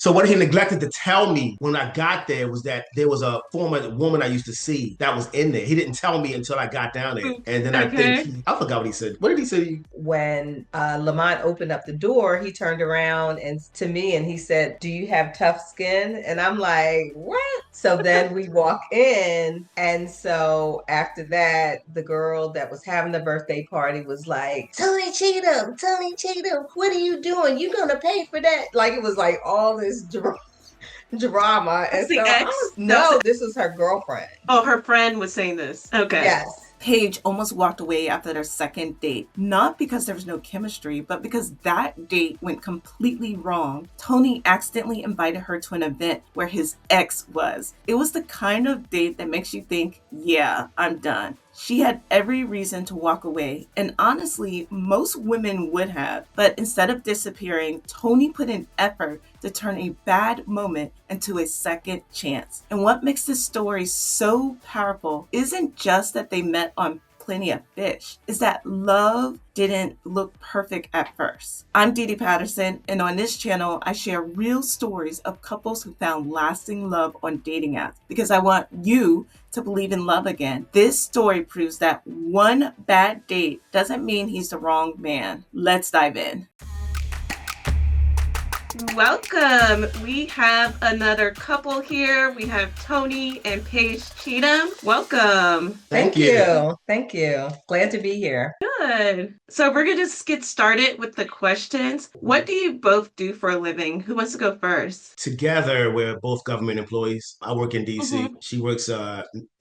So what he neglected to tell me when I got there was that there was a former woman I used to see that was in there. He didn't tell me until I got down there. And then Okay. I forgot what he said. What did he say to you? When Lamont opened up the door, he turned around and to me and he said, "Do you have tough skin?" And I'm like, "What?" So then we walk in, and so after that, the girl that was having the birthday party was like, "Tony Cheatham, Tony Cheatham, what are you doing? You gonna pay for that?" Like it was like all this drama, That's and the so I was ex? That was no, this is her girlfriend. oh, her friend was saying this. Okay. Yes. Paige almost walked away after their second date, not because there was no chemistry, but because that date went completely wrong. Tony accidentally invited her to an event where his ex was. It was the kind of date that makes you think, yeah, I'm done. She had every reason to walk away, and honestly, most women would have. But instead of disappearing, Tony put in effort to turn a bad moment into a second chance. And what makes this story so powerful isn't just that they met on Plenty of Fish, is that love didn't look perfect at first. I'm Dee Dee Patterson, and on this channel, I share real stories of couples who found lasting love on dating apps because I want you to believe in love again. This story proves that one bad date doesn't mean he's the wrong man. Let's dive in. Welcome. We have another couple here. We have Tony and Paige Cheatham. Welcome. Thank you. Thank you. Glad to be here. Good. So we're going to just get started with the questions. What do you both do for a living? Who wants to go first? Together, we're both government employees. I work in DC. Mhm. She works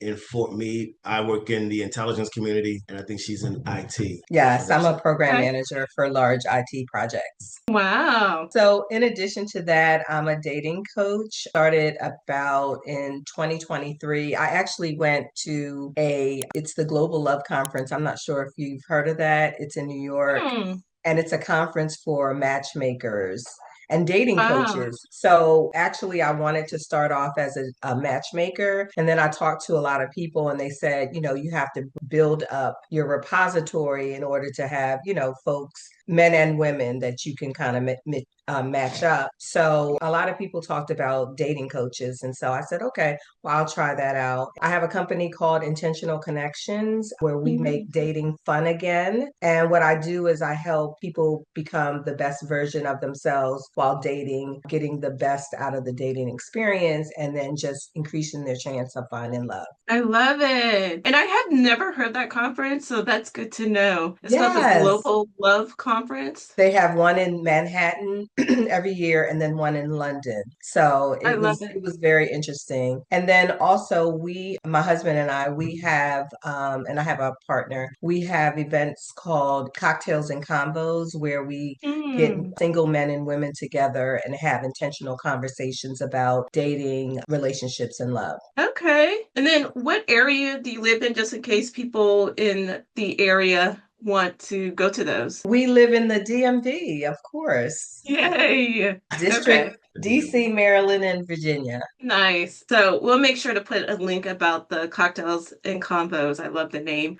in Fort Meade. I work in the intelligence community, and I think she's in IT. Yes, I'm a program Okay. manager for large IT projects. Wow. So, in addition to that, I'm a dating coach. Started about in 2023. I actually went to it's the Global Love Conference. I'm not sure if you've heard of that. It's in New York, Hmm. and it's a conference for matchmakers and dating Wow. coaches. So actually, I wanted to start off as a matchmaker. And then I talked to a lot of people and they said, you have to build up your repository in order to have, folks, men and women that you can kind of match up. So a lot of people talked about dating coaches. And so I said, okay, well, I'll try that out. I have a company called Intentional Connections where we make dating fun again. And what I do is I help people become the best version of themselves while dating, getting the best out of the dating experience, and then just increasing their chance of finding love. I love it. And I have never heard that conference, so that's good to know. It's called the Yes. Global Love Conference. They have one in Manhattan every year and then one in London. So I it love was it. it was very interesting. And then also my husband and I, we have and I have a partner, we have events called Cocktails and Combos where we get Hmm. single men and women together and have intentional conversations about dating, relationships, and love. Okay. And then what area do you live in, just in case people in the area want to go to those? We live in the DMV, of course. Yay. Okay. District, DC, Maryland, and Virginia. Nice. So we'll make sure to put a link about the cocktails and combos. I love the name.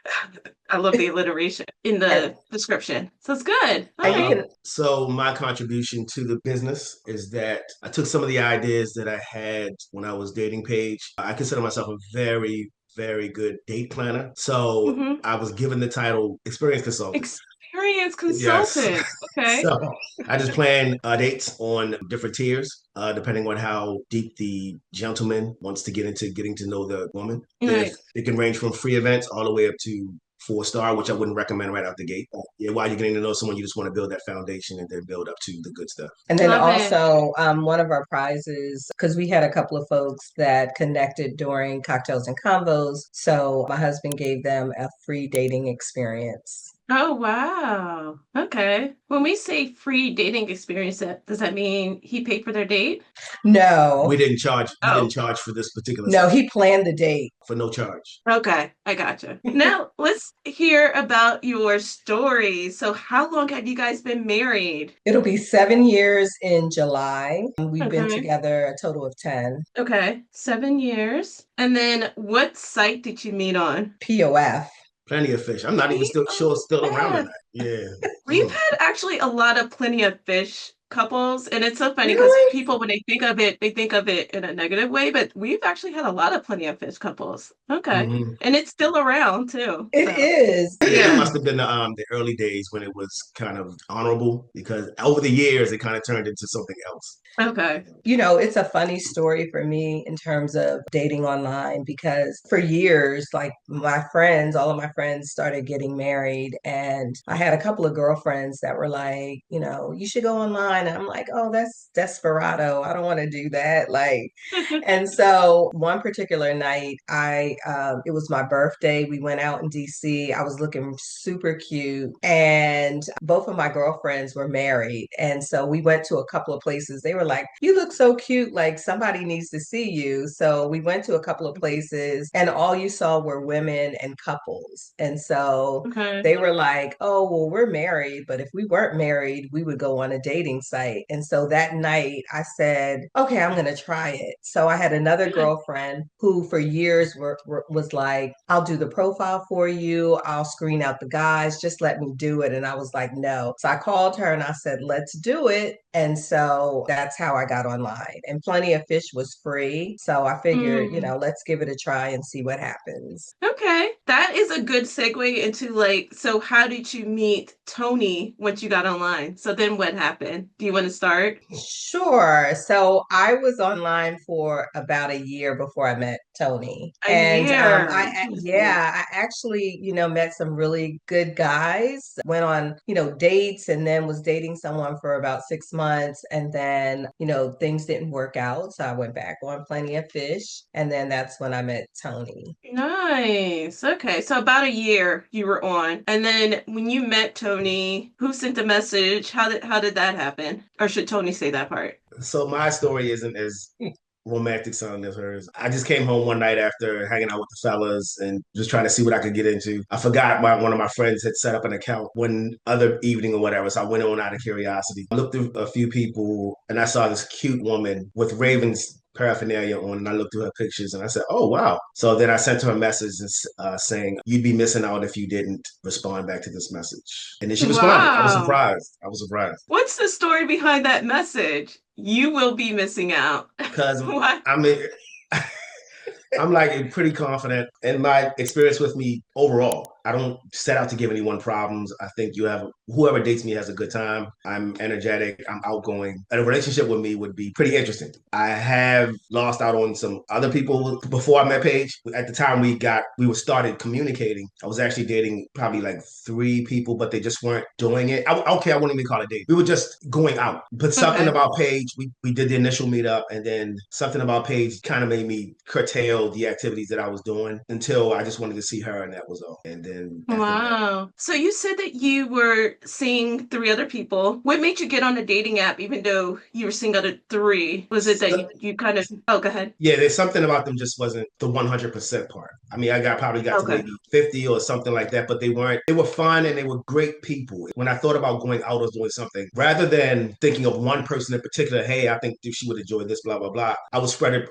I love the alliteration in And, the description. So it's good. All and you right. can, So my contribution to the business is that I took some of the ideas that I had when I was dating Paige. I consider myself a very, very good date planner. So Mm-hmm. I was given the title experience consultant. Experience Yes. consultant. Okay. So I just plan dates on different tiers, depending on how deep the gentleman wants to get into getting to know the woman. If Nice. it can range from free events all the way up to 4-star, which I wouldn't recommend right out the gate. Yeah, while you're getting to know someone, you just want to build that foundation and then build up to the good stuff. and then Love it. also one of our prizes, because we had a couple of folks that connected during cocktails and combos. So my husband gave them a free dating experience. Oh, wow. Okay. When we say free dating experience, does that mean he paid for their date? No, We didn't charge. He didn't Oh, charge for this particular no, session he planned the date. for no charge. okay. I gotcha. Now let's hear about your story. So how long have you guys been married? It'll be 7 years in July. We've been Okay. together a total of 10. Okay. 7 years. And then what site did you meet on? POF. Plenty of fish. I'm not even still sure it's still around or POF. not. Yeah. We've had actually a lot of Plenty of Fish couples. And it's so funny because Really? people, when they think of it in a negative way, but we've actually had a lot of Plenty of Fish couples. Okay. Hmm. And it's still around too. It So, is. It yeah. must have been the early days when it was kind of honorable because over the years it kind of turned into something else. Okay. It's a funny story for me in terms of dating online because for years, like all of my friends started getting married. And I had a couple of girlfriends that were like, you should go online. And I'm like, oh, that's desperado. I don't want to do that. Like, and so one particular night, it was my birthday. We went out in DC. I was looking super cute, and both of my girlfriends were married, and so we went to a couple of places. They were like, "You look so cute. Like somebody needs to see you." So we went to a couple of places, and all you saw were women and couples, and so Okay. they were like, oh, well, we're married, but if we weren't married, we would go on a dating site. And so that night I said, okay, I'm going to try it. So I had another Yeah. girlfriend who for years was like, I'll do the profile for you. I'll screen out the guys. Just let me do it. And I was like, no. So I called her and I said, let's do it. And so that's how I got online. And Plenty of Fish was free. So I figured, Mm. let's give it a try and see what happens. Okay. That is a good segue into like, so how did you meet Tony once you got online? So then what happened? Do you want to start? Sure. So I was online for about a year before I met Tony. A And year. Interesting. I actually, met some really good guys, went on, dates and then was dating someone for about 6 months. And then, things didn't work out. So I went back on Plenty of Fish. And then that's when I met Tony. Nice. Okay. So about a year you were on. And then when you met Tony, who sent the message? How did that happen? Or should Tony say that part? So my story isn't as romantic sounding as hers. I just came home one night after hanging out with the fellas and just trying to see what I could get into. I forgot one of my friends had set up an account one other evening or whatever, so I went on out of curiosity. I looked through a few people and I saw this cute woman with Ravens paraphernalia on, and I looked through her pictures and I said, "Oh wow!" So then I sent her a message saying, "You'd be missing out if you didn't respond back to this message." And then she responded. I was Wow. surprised. I was surprised What's the story behind that message? You will be missing out. because What? I mean, I'm like pretty confident in my experience with me overall. I don't set out to give anyone problems. I think whoever dates me has a good time. I'm energetic. I'm outgoing. And a relationship with me would be pretty interesting. I have lost out on some other people before I met Paige. At the time we started communicating. I was actually dating probably like three people, but they just weren't doing it. Okay, I wouldn't even call it date. We were just going out. But something Okay. about Paige, we did the initial meetup, and then something about Paige kind of made me curtail the activities that I was doing until I just wanted to see her, and that was all. And then after that, Wow. So you said that you were seeing three other people. What made you get on a dating app even though you were seeing other three? Was it that you kind of, oh, go ahead. yeah, there's something about them just wasn't the 100% part. I mean, probably got to Okay. maybe 50 or something like that, but they were fun and they were great people. When I thought about going out or doing something, rather than thinking of one person in particular, hey, I think she would enjoy this, blah, blah, blah, I would spread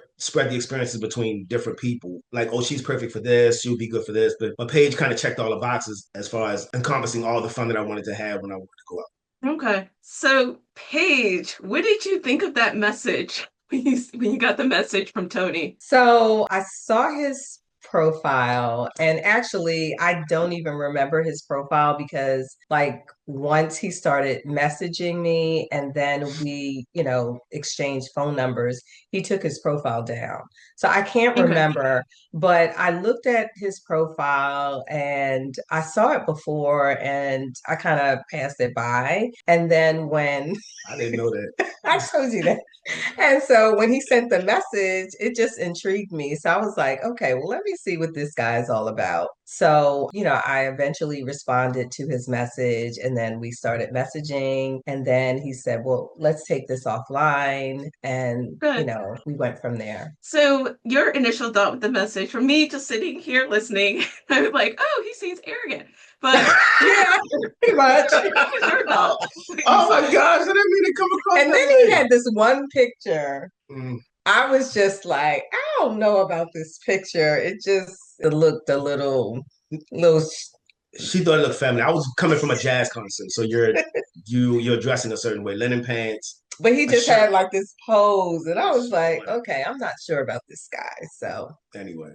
the experiences between different people. Like, oh, she's perfect for this, she would be good for this. But Paige kind of checked all the boxes as far as encompassing all the fun that I wanted to have when I wanted to go out. Okay. So, Paige, what did you think of that message when you got the message from Tony? So I saw his profile, and actually, I don't even remember his profile because, like, once he started messaging me and then we, exchanged phone numbers, he took his profile down. So I can't Okay. remember, but I looked at his profile and I saw it before and I kind of passed it by. And then when I didn't know that. I told you that. And so when he sent the message, it just intrigued me. So I was like, okay, well, let me see what this guy is all about. So, I eventually responded to his message and then we started messaging. And then he said, well, let's take this offline. And, Good. we went from there. So, your initial thought with the message, for me just sitting here listening, I was like, oh, he seems arrogant. But Yeah, pretty much. what was your thought when you Oh saw my it? gosh, I didn't mean to come across And then that he way. had this one picture. Mm. I was just like, I don't know about this picture. It just it looked a little She thought it looked feminine. I was coming from a jazz concert, so you're dressing a certain way, linen pants, But he a just had shirt. like this pose, and I was like, Whatever. okay, I'm not sure about this guy. So Anyway,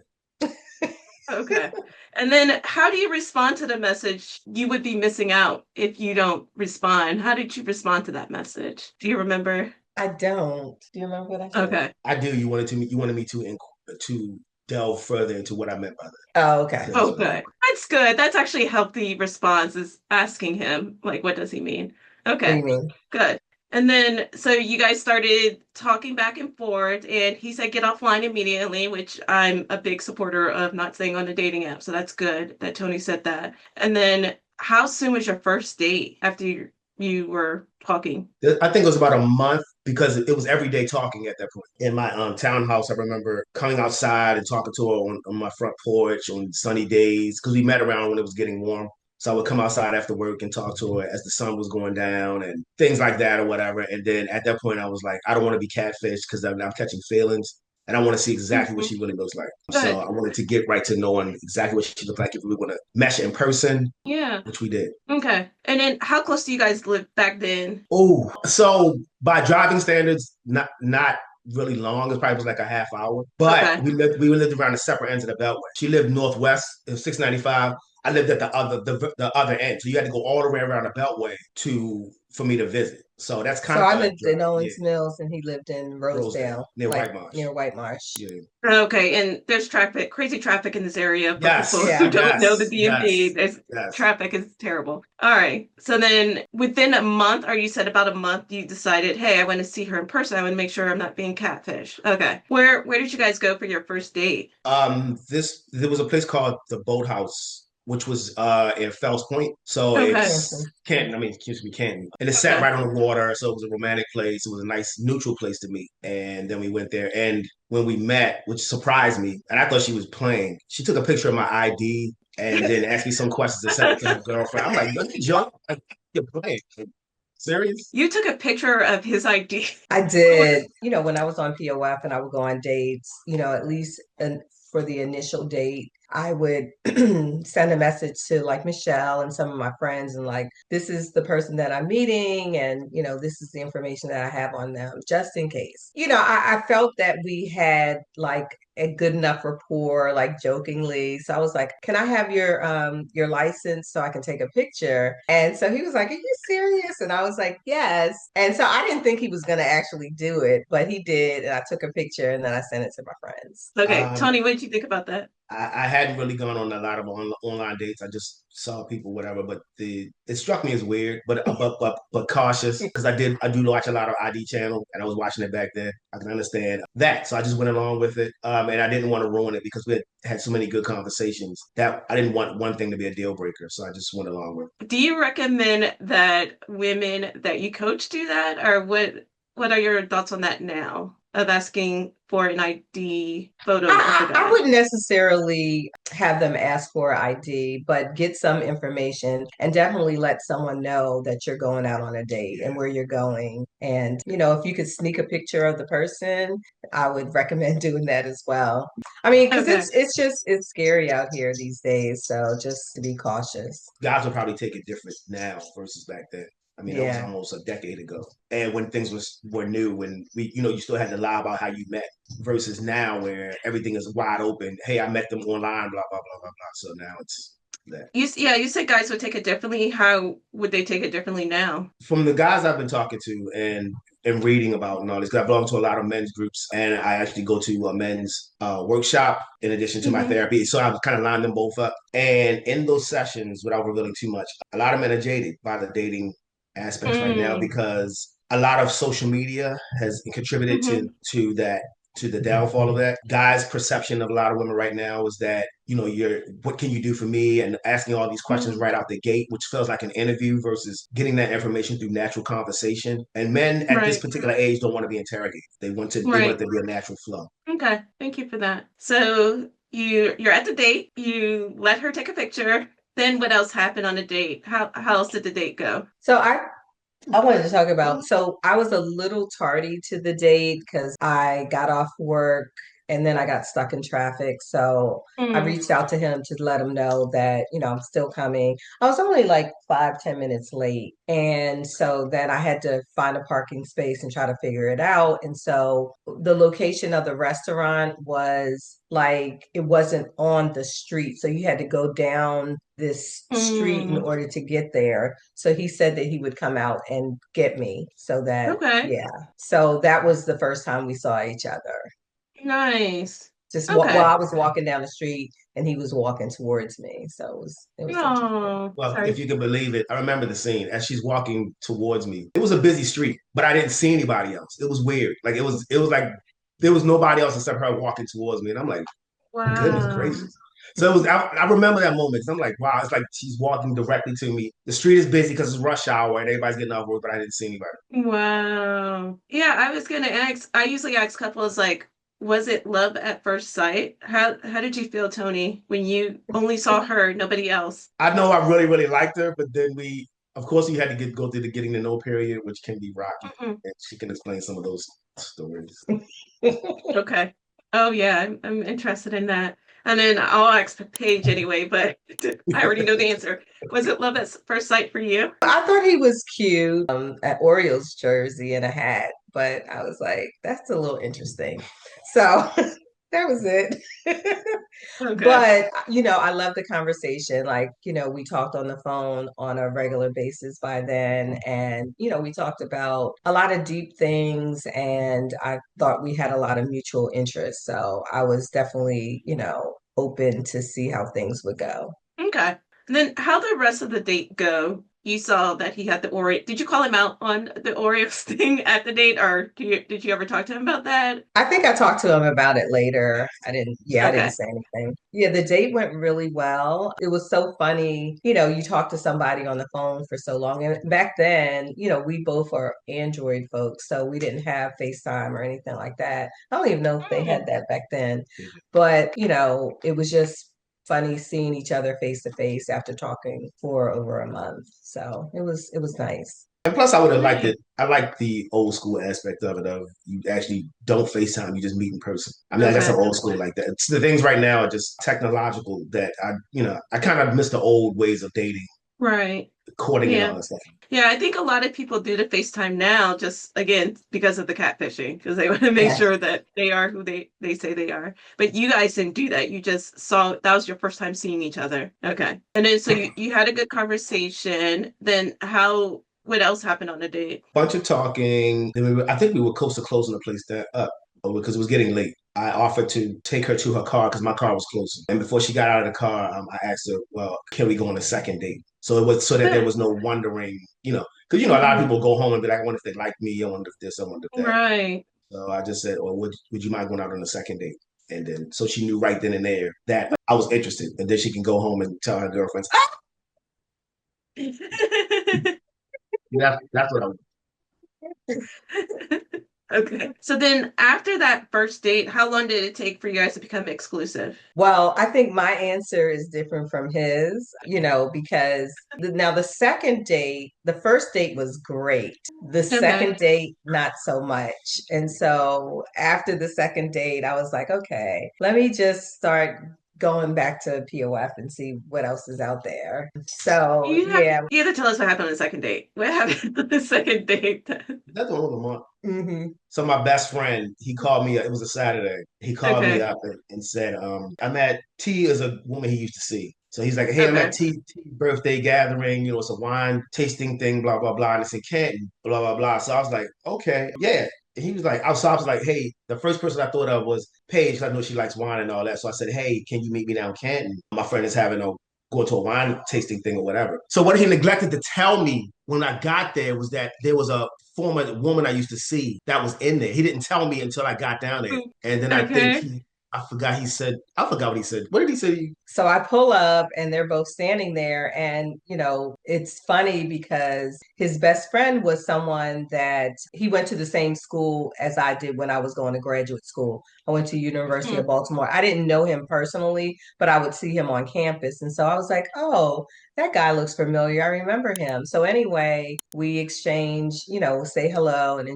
Okay. And then how do you respond to the message? You would be missing out if you don't respond. How did you respond to that message? Do you remember? I don't. Do you remember what I said? Okay. I do. You wanted me to delve further into what I meant by that. Oh, okay. So that's Oh, what I good. That's good. That's actually a healthy response is asking him, like, what does he mean? What do Okay, you mean? good. And then, so you guys started talking back and forth, and he said get offline immediately, which I'm a big supporter of not staying on the dating app. So that's good that Tony said that. And then, how soon was your first date after you were talking? I think it was about a month because it was every day talking at that point. In my townhouse, I remember coming outside and talking to her on my front porch on sunny days because we met around when it was getting warm. So I would come outside after work and talk to her as the sun was going down and things like that or whatever. And then at that point, I was like, I don't want to be catfished because I'm catching feelings. And I want to see exactly what Mhm. she really looks like. So Good. I wanted to get right to knowing exactly what she looked like if we were going to mesh in person, Yeah. which we did. Okay. And then, how close do you guys live back then? Oh, so by driving standards, not really long. It probably was like a half hour. But Okay. we lived around the separate ends of the beltway. She lived northwest, it was 695. I lived at the other end. So you had to go all the way around the beltway to for me to visit. So that's So kind of I a lived drive. in Yeah. Owens Mills, and he lived in Rosedale, Rosedale, near like White Marsh. near White Marsh. Yeah. Okay, and there's traffic, crazy traffic in this area for people Yes, who Yeah. don't know the yes, DMV. yes, There's yes. traffic is terrible. All right. So then within a month, or you said about a month, you decided, hey, I want to see her in person. I want to make sure I'm not being catfish. Okay. Where did you guys go for your first date? There was a place called the Boathouse, which was in Fells Point. So Okay. Camping. it's Canton, I mean, excuse me, Canton. And it sat Okay. right on the water, so it was a romantic place. It was a nice neutral place to meet. And then we went there. And when we met, which surprised me, and I thought she was playing, she took a picture of my ID and then asked me some questions and sent it to her girlfriend. I'm like, don't you joke? Like, you're playing. Serious? You took a picture of his ID. I did. When I was on POF and I would go on dates, at least for the initial date, I would send a message to like Michelle and some of my friends and like, this is the person that I'm meeting and, this is the information that I have on them just in case. I felt that we had like a good enough rapport, like jokingly. So I was like, "Can I have your license so I can take a picture?" And so he was like, "Are you serious?" And I was like, "Yes." And so I didn't think he was going to actually do it, but he did. And I took a picture and then I sent it to my friends. Okay, Um, Tony, what did you think about that? I hadn't really gone on a lot of online dates. I just saw people, whatever. But it struck me as weird, but cautious because I do watch a lot of ID channel, and I was watching it back then. I can understand that, so I just went along with it. And I didn't want to ruin it because we had so many good conversations that I didn't want one thing to be a deal breaker, so I just went along with it. Do you recommend that women that you coach do that, or what are your thoughts on that now of asking for an ID photo of the I guy? wouldn't necessarily have them ask for ID, but get some information and definitely let someone know that you're going out on a date Yeah. and where you're going. And, if you could sneak a picture of the person, I would recommend doing that as well. I mean, because Okay. it's scary out here these days. So just to be cautious. Guys will probably take it different now versus back then. I mean, that was Yeah. almost a decade ago. And when things were new, when you still had to lie about how you met versus now where everything is wide open. Hey, I met them online, blah, blah, blah, blah, blah. So now it's that. You said guys would take it differently. How would they take it differently now? From the guys I've been talking to and reading about and all this, because I belong to a lot of men's groups and I actually go to a men's workshop in addition to my Hmm. therapy. So I've kind of lined them both up. And in those sessions, without revealing too much, a lot of men are jaded by the dating aspects right now Mm. because a lot of social media has contributed Hmm. to that to the downfall of that. Guys' perception of a lot of women right now is that, you're what can you do for me? And asking all these questions Mm. right out the gate, which feels like an interview versus getting that information through natural conversation. And men at this Right. particular age don't want to be interrogated. They want it Right. to be a natural flow. Okay. Thank you for that. So you're at the date. You let her take a picture. Then what else happened on the date? How else did the date go? So I wanted to talk about, so I was a little tardy to the date because I got off work and then I got stuck in traffic. So I Mm. reached out to him to let him know that, I'm still coming. I was only like 5, 10 minutes late. And so then I had to find a parking space and try to figure it out. And so the location of the restaurant was like, it wasn't on the street. So you had to go down this street in Mm. order to get there. So he said that he would come out and get me. So that, Okay. yeah. So that was the first time we saw each other. Nice. Just while Okay. I was walking down the street and he was walking towards me. So it was interesting. Oh, Well, if sorry. you can believe it, I remember the scene as she's walking towards me. It was a busy street, but I didn't see anybody else. It was weird. Like it was like there was nobody else except her walking towards me. And I'm like, goodness Wow. gracious. So it was I remember that moment. 'Cause I'm like, wow, it's like she's walking directly to me. The street is busy because it's rush hour and everybody's getting off work, but I didn't see anybody. Wow. Yeah, I was gonna ask, I usually ask couples like, was it love at first sight? How did you feel, Tony, when you only saw her, nobody else? I know I really, really liked her, but then we of course you had to go through the getting to know period, which can be rocky. Mhm. And she can explain some of those stories. Okay. Oh yeah, I'm interested in that. And then I'll ask Paige anyway, but I already know the answer. Was it love at first sight for you? I thought he was cute, at Orioles jersey and a hat, but I was like, that's a little interesting. So that was it. Okay. But, I love the conversation. Like, we talked on the phone on a regular basis by then. And, we talked about a lot of deep things. And I thought we had a lot of mutual interests. So I was definitely, open to see how things would go. Okay. And then how the rest of the date go? You saw that he had the Oreo. Did you call him out on the Oreos thing at the date, or did you ever talk to him about that? I think I talked to him about it later. I didn't Okay. say anything. Yeah, the date went really well. It was so funny. You talk to somebody on the phone for so long. And back then, we both are Android folks, so we didn't have FaceTime or anything like that. I don't even know if they Hmm. had that back then. But, it was just funny seeing each other face to face after talking for over a month. So it was nice. And plus, I would have liked Nice. it. I like the old school aspect of it. Of you actually don't FaceTime, you just meet in person. I mean, I guess I'm Okay. old school like that. The things right now are just technological that I kind of miss the old ways of dating, Right. courting, and all Yeah. that stuff. Yeah, I think a lot of people do the FaceTime now just again because of the catfishing, because they want to make Yeah. sure that they are who they say they are. But you guys didn't do that. You just saw that was your first time seeing each other. Okay. And then so you had a good conversation. Then what else happened on the date? Bunch of talking. Then I think we were close to closing the place up because it was getting late. I offered to take her to her car because my car was closing. And before she got out of the car, I asked her, "Well, can we go on a second date?" So it was so that there was no wondering, because a lot of Mhm. people go home and be like, "I wonder if they like me. I wonder if this. I wonder if that." Right. So I just said, "Well, would you mind going out on a second date?" And then so she knew right then and there that I was interested, and then she can go home and tell her girlfriends, "Ah, that's what I." Okay. So then after that first date, how long did it take for you guys to become exclusive? Well, I think my answer is different from his, because now the second date, the first date was great. The Okay. second date, not so much. And so after the second date, I was like, okay, let me just start going back to POF and see what else is out there. So yeah. You have to tell us what happened on the second date. What happened on the second date? That's the whole month. Hmm. So my best friend, he called me. It was a Saturday. He called me Okay. up and said, "I met T is a woman he used to see." So he's like, "Hey, I'm at Okay. T birthday gathering. It's a wine tasting thing, blah blah blah, and it's in Canton, blah blah blah." So I was like, "Okay, yeah." And he was like, I was like, "Hey," the first person I thought of was Paige. 'Cause I know she likes wine and all that. So I said, "Hey, can you meet me down Canton? My friend is having a go to a wine tasting thing or whatever." So what he neglected to tell me when I got there was that there was a former woman I used to see that was in there. He didn't tell me until I got down there. And then Okay. I forgot what he said. What did he say? So I pull up and they're both standing there. And, it's funny because his best friend was someone that he went to the same school as I did when I was going to graduate school. I went to University Mhm. of Baltimore. I didn't know him personally, but I would see him on campus. And so I was like, oh, that guy looks familiar. I remember him. So anyway, we exchange, say hello and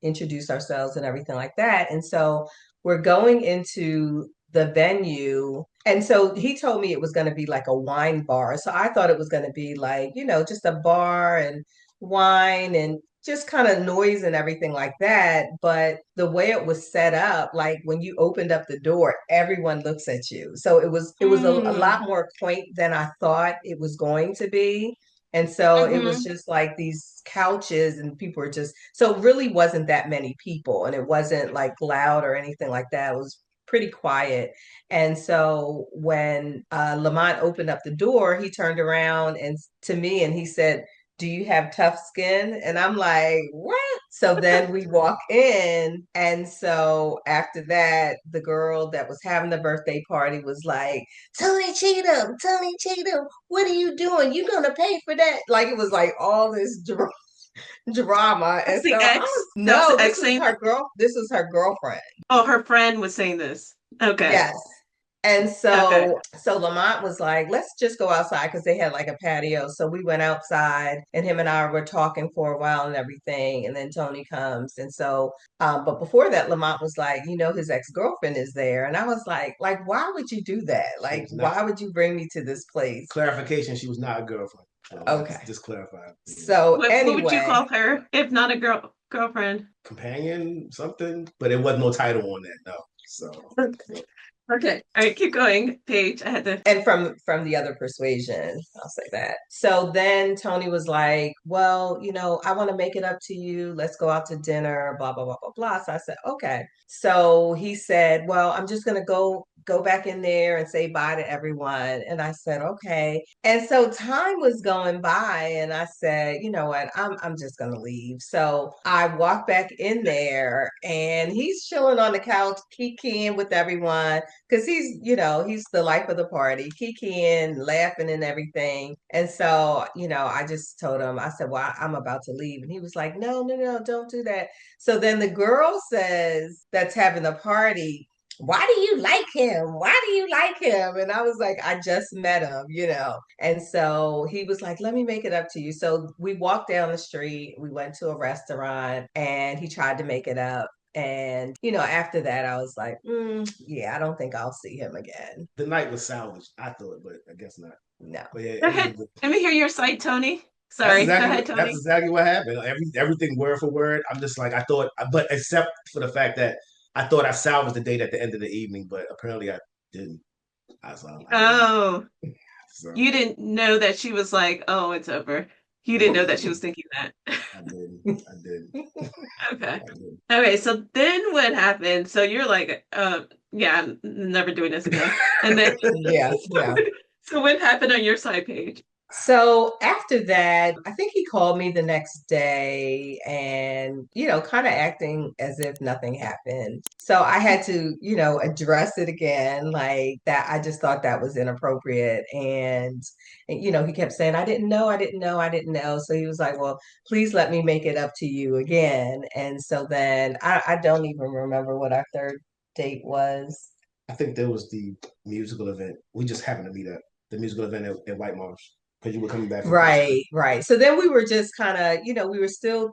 introduce ourselves and everything like that. And so we're going into the venue. And so he told me it was going to be like a wine bar. So I thought it was going to be like, just a bar and wine and just kind of noise and everything like that. But the way it was set up, like when you opened up the door, everyone looks at you. So it was a lot more quaint than I thought it was going to be. And so it was just like these couches and people were just, so it really wasn't that many people and it wasn't like loud or anything like that. It was pretty quiet. And so when Lamont opened up the door, he turned around and to me and he said, "Do you have tough skin?" And I'm like, "What?" So then we walk in. And so after that, the girl that was having the birthday party was like, Tony Cheatham, what are you doing? You gonna pay for that? Like it was like all this drama. That's And the so I ex. was, That was no, the ex saying. this is her girlfriend. Oh, her friend was saying this. Okay. Yes. And Okay. so Lamont was like, let's just go outside because they had like a patio. So we went outside and him and I were talking for a while and everything. And then Tony comes. And so, but before that, Lamont was like, his ex-girlfriend is there. And I was like, why would you do that? Like, why would you bring me to this place? Clarification, she was not a girlfriend. Okay. Just clarify. So What would you anyway, call her if not a girlfriend? Companion, something, but it wasn't no title on that, no. So Okay. All right, keep going, Paige. I had to. and from the other persuasion, I'll say that. So then Tony was like, well, I want to make it up to you, let's go out to dinner, blah blah blah blah blah. So I said, okay. So he said, well, I'm just gonna go back in there and say bye to everyone. And I said, okay. And so time was going by and I said, you know what, I'm just gonna leave. So I walked back in there and he's chilling on the couch, kikiing with everyone because he's the life of the party, kikiing, laughing and everything. And so, I just told him, I said, well, I'm about to leave. And he was like, no, no, no, don't do that. So then the girl says that's having the party, why do you like him? Why do you like him? And I was like, I just met him. And so he was like, let me make it up to you. So we walked down the street, we went to a restaurant, and he tried to make it up. And, after that, I was like, yeah, I don't think I'll see him again. the night was salvaged, I thought, but I guess not. No. But yeah, Go it was a ahead. good. Let me hear your side, Tony. Sorry. Go ahead, That's Tony. exactly what happened. Everything word for word. I'm just like I thought, but except for the fact that I thought I salvaged the date at the end of the evening, but apparently I didn't. I didn't. Oh, So you didn't know that she was like, oh, it's over. You didn't know that she was thinking that. I didn't. I didn't. Okay. I didn't. Okay, so then what happened? So you're like, yeah, I'm never doing this again. And then Yeah, yeah. so what happened on your side, Paige? So after that, I think he called me the next day and, kind of acting as if nothing happened. So I had to, address it again, like that. I just thought that was inappropriate. And, he kept saying, I didn't know, I didn't know, I didn't know. So he was like, well, please let me make it up to you again. And so then I don't even remember what our third date was. I think there was the musical event. We just happened to meet at the musical event at White Marsh because you were coming back from Right, right. So then we were just kind of, we were still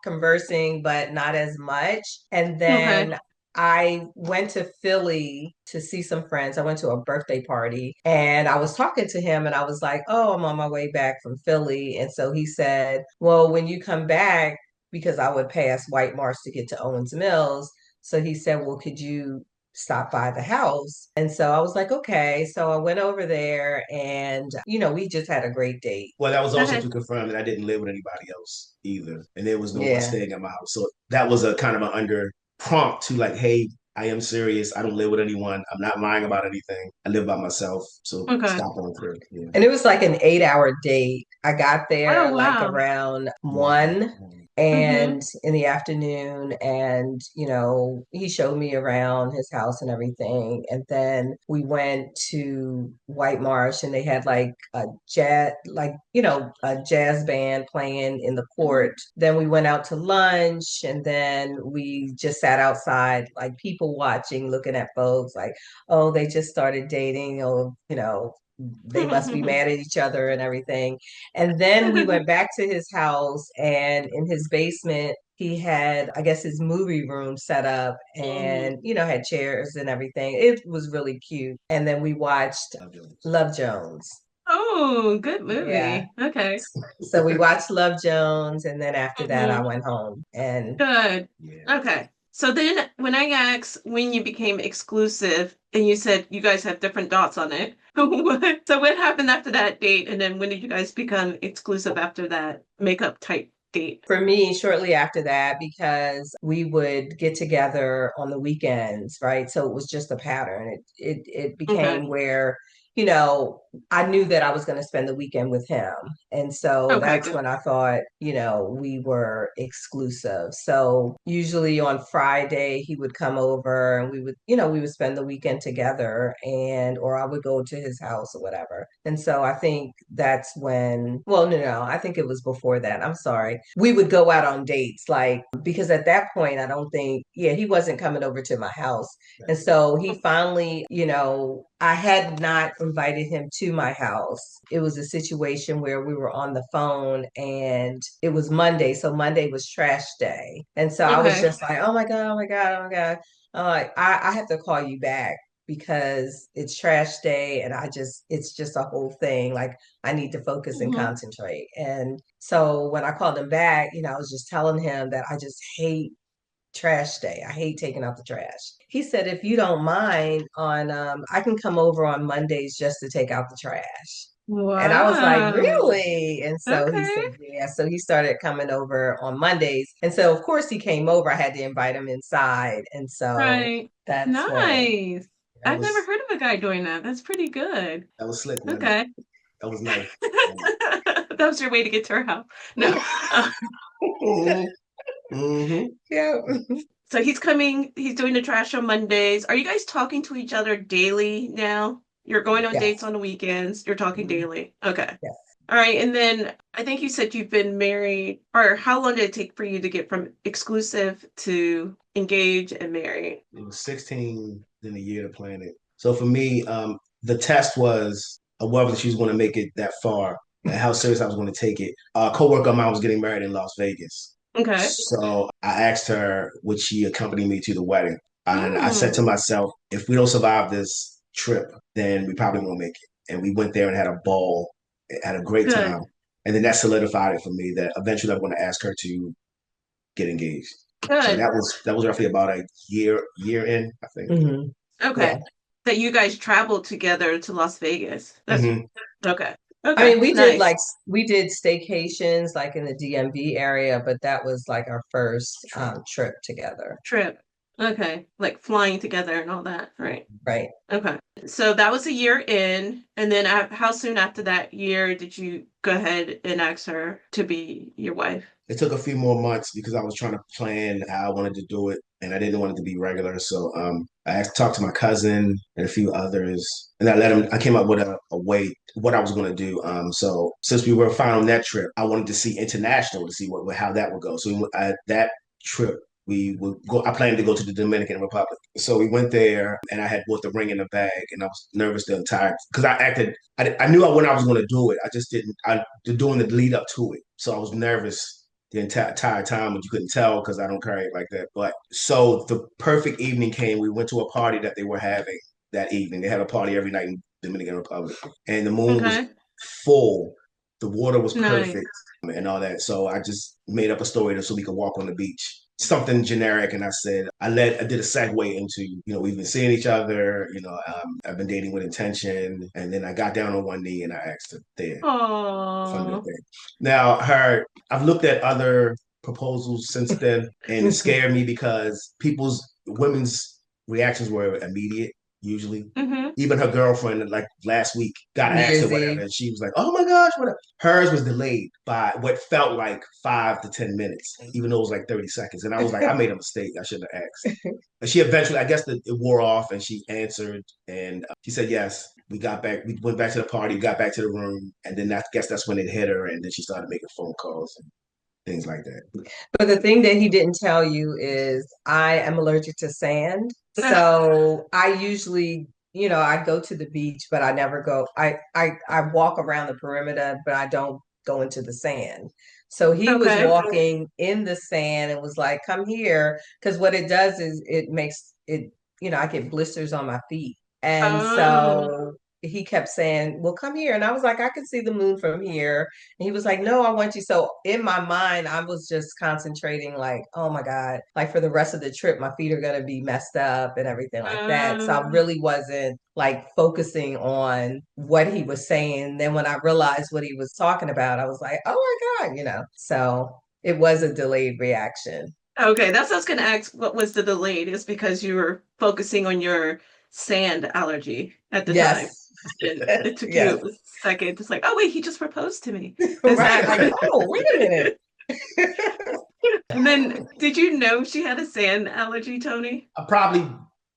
conversing, but not as much. And Okay. then I went to Philly to see some friends. I went to a birthday party and I was talking to him and I was like, oh, I'm on my way back from Philly. And so he said, well, when you come back, because I would pass White Marsh to get to Owens Mills. So he said, well, could you stop by the house? And so I was like, okay. So I went over there and, we just had a great date. Well, that was Go also ahead. to confirm that I didn't live with anybody else either. And there was no one Yeah. staying at my house. So that was a kind of an under prompt to like, hey, I am serious. I don't live with anyone. I'm not lying about anything. I live by myself. So Okay. stop on through. Yeah. And it was like an 8-hour date. I got Oh, there like wow. around One. 1 Mm-hmm. and in the afternoon. And, he showed me around his house and everything. And then we went to White Marsh and they had like a jazz band playing in the court. Then we went out to lunch and then we just sat outside, like people watching, looking at folks like, oh, they just started dating or, they must be mad at each other and everything. And then we went back to his house, and in his basement, he had, I guess, his movie room set up and, had chairs and everything. It was really cute. And then we watched Love Jones. Oh, good Yeah. movie. Okay. So we watched Love Jones, and then after that, I Mhm. went home. And Good. Yeah. Okay. So then when I asked when you became exclusive and you said you guys have different dots on it, so what happened after that date? And then when did you guys become exclusive after that makeup type date? for me, shortly after that, because we would get together on the weekends, right? So it was just a pattern. It Okay. became where, you know, I knew that I was going to spend the weekend with him. And so Okay, that's good. when I thought, we were exclusive. So usually on Friday, he would come over and we would spend the weekend together, or I would go to his house or whatever. And so I think that's when, well, no, I think it was before that. I'm sorry. We would go out on dates, like, because at that point, I don't think, yeah, he wasn't coming over to my house. And so he finally, I had not invited him to my house. It was a situation where we were on the phone and it was Monday. So Monday was trash day. And so I was Okay. just like, oh my God, oh my God, oh my God. I have to call you back because it's trash day and it's just a whole thing. Like I need to focus and Mhm. concentrate. And so when I called him back, I was just telling him that I just hate trash day. I hate taking out the trash. He said, if you don't mind, I can come over on Mondays just to take out the trash. And I was like, Wow. really? And so he Okay. said, yeah. So he started coming over on Mondays. And so, of course, he came over. I had to invite him inside. And so Right. that's when Nice. That I've never was heard of a guy doing that. That's pretty good. that was slick, wasn't it? Okay. That was nice. That was your way to get to her house. No. Uh, Hmm. Hmm. yeah. so he's doing the trash on Mondays. Are you guys talking to each other daily now? You're going on dates Yes. on the weekends. You're talking daily. Okay. Yes. All right. And then I think you said you've been married, or how long did it take for you to get from exclusive to engaged and married? It was 16 in a year to plan it. So for me, the test was whether she was going to make it that far and how serious I was going to take it. A coworker of mine was getting married in Las Vegas. Okay. So I asked her, would she accompany me to the wedding? And I said to Hmm. myself, if we don't survive this trip, then we probably won't make it. And we went there and had a ball, had a great time. Good. And then that solidified it for me that eventually I'm going to ask her to get engaged. So Good. that was roughly about a year in, I think. Hmm. Okay. Yeah. That you guys traveled together to Las Vegas. That's Hmm. okay. I Okay. mean, Nice. we did staycations like in the DMV area, but that was like our first trip together. Trip. Okay. Like flying together and all that. Right. Right. Okay. So that was a year in. And then how soon after that year did you go ahead and ask her to be your wife? It took a few more months because I was trying to plan how I wanted to do it, and I didn't want it to be regular. So talked to my cousin and a few others, and I let him. I came up with a way what I was going to do. So since we were fine on that trip, I wanted to see international to see how that would go. So that trip we would go. I planned to go to the Dominican Republic. So we went there, and I had bought the ring in the bag, and I was nervous the entire because I acted. I knew when I was going to do it. I just didn't. Doing the lead up to it, so I was nervous the entire time, but you couldn't tell because I don't carry it like that. But so the perfect evening came. We went to a party that they were having that evening. They had a party every night in Dominican Republic, and the moon was Okay. full. The water was Nice. perfect and all that. So I just made up a story so we could walk on the beach. Something generic, and I said I did a segue into we've been seeing each other. I've been dating with intention, and then I got down on one knee and I asked her there from the Oh. thing. Now, I've looked at other proposals since then, and it scared me because women's reactions were immediate, usually. Mm-hmm. Even her girlfriend, like last week, got New asked or Year's whatever, Eve. and she was like, "Oh my gosh, whatever." Hers was delayed by what felt like 5 to 10 minutes, even though it was like 30 seconds. And I was like, I made a mistake. I shouldn't have asked. And she eventually, I guess, it wore off, and she answered, and she said yes. We got back. We went back to the party. We got back to the room, and then I guess that's when it hit her, and then she started making phone calls and things like that. But the thing that he didn't tell you is I am allergic to sand. Ugh. So I usually I go to the beach, but I never go. I walk around the perimeter, but I don't go into the sand. So he was Okay. walking in the sand and was like, "Come here," because what it does is it makes it. I get blisters on my feet, and Oh. so he kept saying, "Well, come here," and I was like, "I can see the moon from here." And he was like, "No, I want you." So in my mind, I was just concentrating, like, "Oh my God, like for the rest of the trip, my feet are gonna be messed up and everything like that." So I Um, really wasn't like focusing on what he was saying. Then when I realized what he was talking about, I was like, "Oh my God." So it was a delayed reaction. okay, that's what I was gonna ask. What was the delayed? Is because you were focusing on your sand allergy at the time. Yes. And it took you Yes. a second, just like, oh wait, he just proposed to me. This Right. Like, happened. oh, wait a minute. And then, did you know she had a sand allergy, Tony? I probably